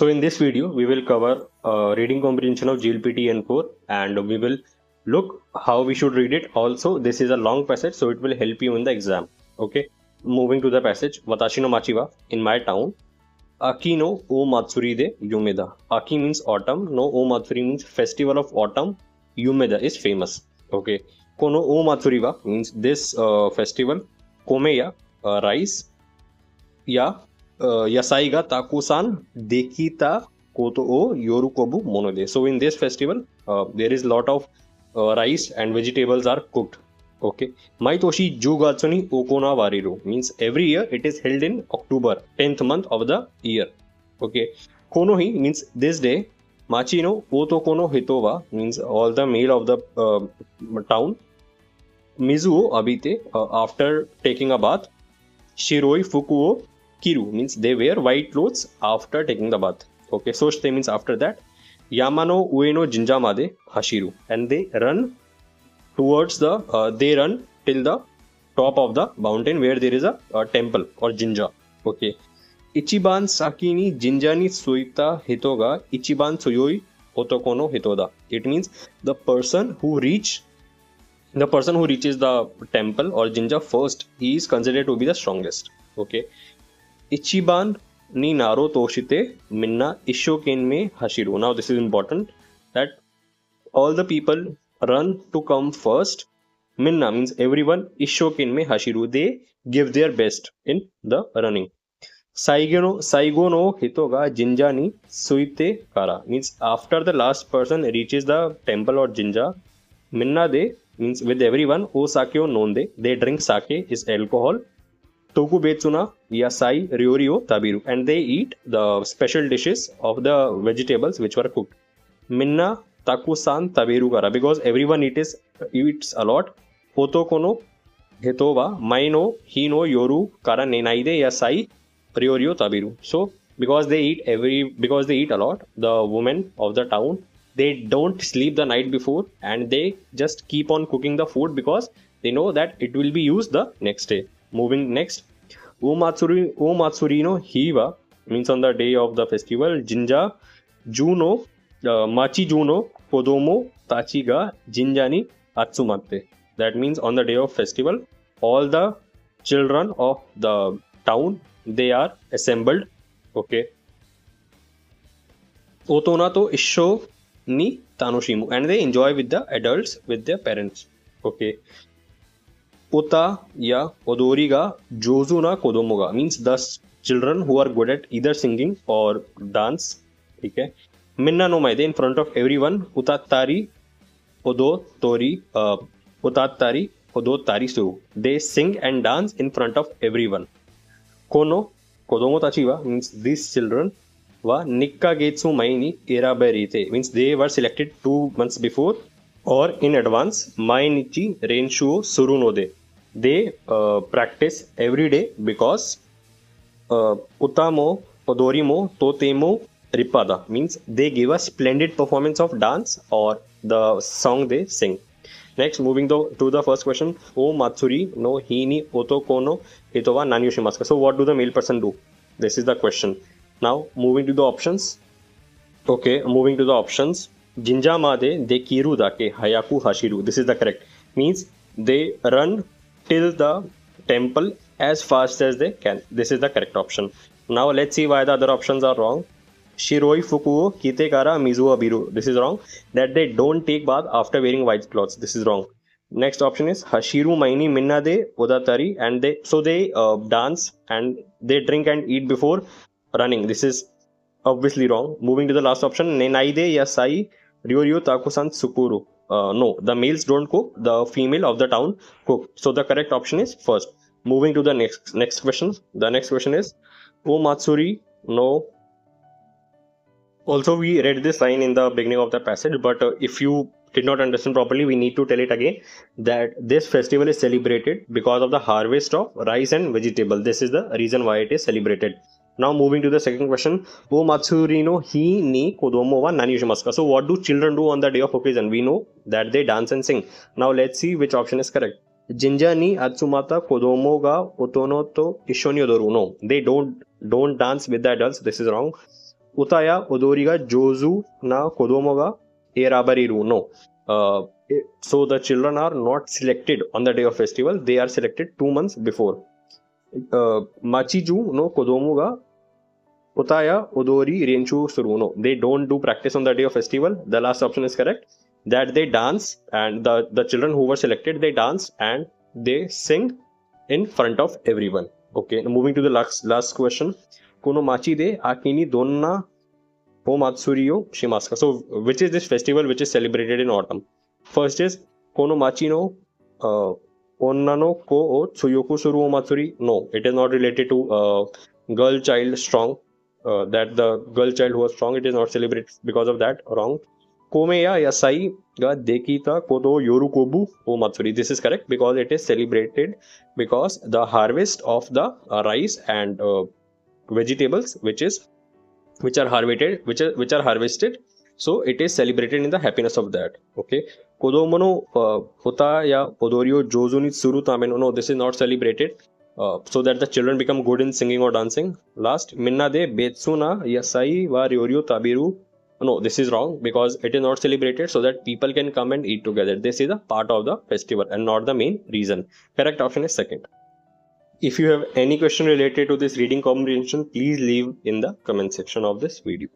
So in this video, we will cover reading comprehension of GLPT N4 and we will look how we should read it. Also, this is a long passage, so it will help you in the exam. Okay. Moving to the passage, Watashi no machi wa, in my town, Aki no o Matsuri de Yumeda. Aki means autumn, no o Matsuri means festival of autumn. Yumeda is famous. Okay. Kono o Matsuri wa means this festival. Komeya, rice. Ya Yasai ga takusan dekita koto o yorukobu monode. So in this festival, there is lot of rice and vegetables are cooked. Okay. Maitoshi Jugatsuni Okona Wariru means every year it is held in October, 10th month of the year. Okay. Konohi means this day. Machino Oto Kono Hitova means all the male of the town. Mizuo Abite after taking a bath. Shiroi Fukuo Kiru means they wear white clothes after taking the bath. Okay, Soshite means after that. Yamano Ueno Jinjamade Hashiru and they run towards the they run till the top of the mountain where there is a temple or jinja. Okay. Ichiban Sakini Jinjani Suita Hitoga Ichiban Suyoi Otokono Hitoda. It means the person who reaches the temple or jinja first, he is considered to be the strongest. Okay. Ichiban ni naro toshite minna ishoken me hashiru. Now this is important that all the people run to come first. Minna means everyone. Ishoken me hashiru. They give their best in the running. Saigo no hitoga jinja ni suite kara means after the last person reaches the temple or jinja, minna de means with everyone. O sakyo nonde, they drink sake is alcohol. Tokubetsuna, yasai, ryorio, tabiru, and they eat the special dishes of the vegetables which were cooked. Minna takusan tabiru kara because everyone eats a lot. Otokono hetova, maino, hino, yoru, kara nenaide, yasai, ryorio, tabiru. So because they eat a lot, the women of the town, they don't sleep the night before and they just keep on cooking the food because they know that it will be used the next day. Moving next, O Matsuri no Hiwa means on the day of the festival. Jinja Juno Machi Juno Kodomo Tachi ga Jinjani Atsumate. That means on the day of festival, all the children of the town, they are assembled. Okay. Otona to Isho ni Tanoshimu and they enjoy with the adults, with their parents. Okay. Ota ya Odori ga Jozu na Kodomo ga means the children who are good at either singing or dance. Okay. Minna no maide in front of everyone. Utattari Odo Tori Utattari Odo Tari Suru. They sing and dance in front of everyone. Kono Kodomo Tachiwa means these children wa Nikka Getsu Maini Eraberite means they were selected 2 months before or in advance. Mainichi Renshuo Surunode. They practice every day because Utamo Odorimo Totemo Ripada means they give a splendid performance of dance or the song they sing. Next, moving to the first question. O Matsuri no Hini Otokono Hitowa Nanyoshimaska. So what do the male person do? This is the question. Now moving to the options. Okay, moving to the options. Jinja Made de Kiru Dake Hayaku Hashiru. This is the correct. Means they run till the temple as fast as they can. This is the correct option. Now let's see why the other options are wrong. Shiroi Fukuo Kitekara Mizuo Biru. This is wrong. That they don't take bath after wearing white clothes. This is wrong. Next option is Hashiru Maini Minna de Odatari and they dance and they drink and eat before running. This is obviously wrong. Moving to the last option. Nenaide Yasai Ryoryo Takusan Sukuru. No, the males don't cook, the female of the town cook. So the correct option is first. Moving to the next question. The next question is O Matsuri no. Also we read this line in the beginning of the passage, but if you did not understand properly, we need to tell it again that this festival is celebrated because of the harvest of rice and vegetable. This is the reason why it is celebrated. Now moving to the second question. O Matsuri no hi ni kodomo wa nani yoshimasu. So what do children do on the day of occasion? We know that they dance and sing. Now let's see which option is correct. Jinja ni atsumata kodomo ga otono to ishoni odoru. No, they don't dance with the adults. This is wrong. Utaya Odoriga Jozu na Kodomoga Erabariru. No. So the children are not selected on the day of festival. They are selected 2 months before. Machiju no Kodomoga Utaya Odori Renchu Suru. No. They don't do practice on the day of festival. The last option is correct. That they dance, and the children who were selected, they dance and they sing in front of everyone. Okay, moving to the last question. Kono machi de akini donna o matsurio shimaska. So, which is this festival which is celebrated in autumn? First is Kono machi no onna no ko o tsuyoku suru o matsuri. No, it is not related to girl child strong. That the girl child who was strong, it is not celebrated because of that. Wrong. Komeya Yasai ga Dekita Kodo Yorukobu O Matsuri. This is correct because it is celebrated because the harvest of the rice and vegetables which are harvested. So it is celebrated in the happiness of that. Okay. Kodomono Hota ya Odorio Jozuni Suru Tameno. No, this is not celebrated. So that the children become good in singing or dancing. Last, Minna de Betsuna Yasai wa Ryorio Tabiru. No, this is wrong because it is not celebrated so that people can come and eat together. This is a part of the festival and not the main reason. Correct option is second. If you have any question related to this reading comprehension, please leave in the comment section of this video.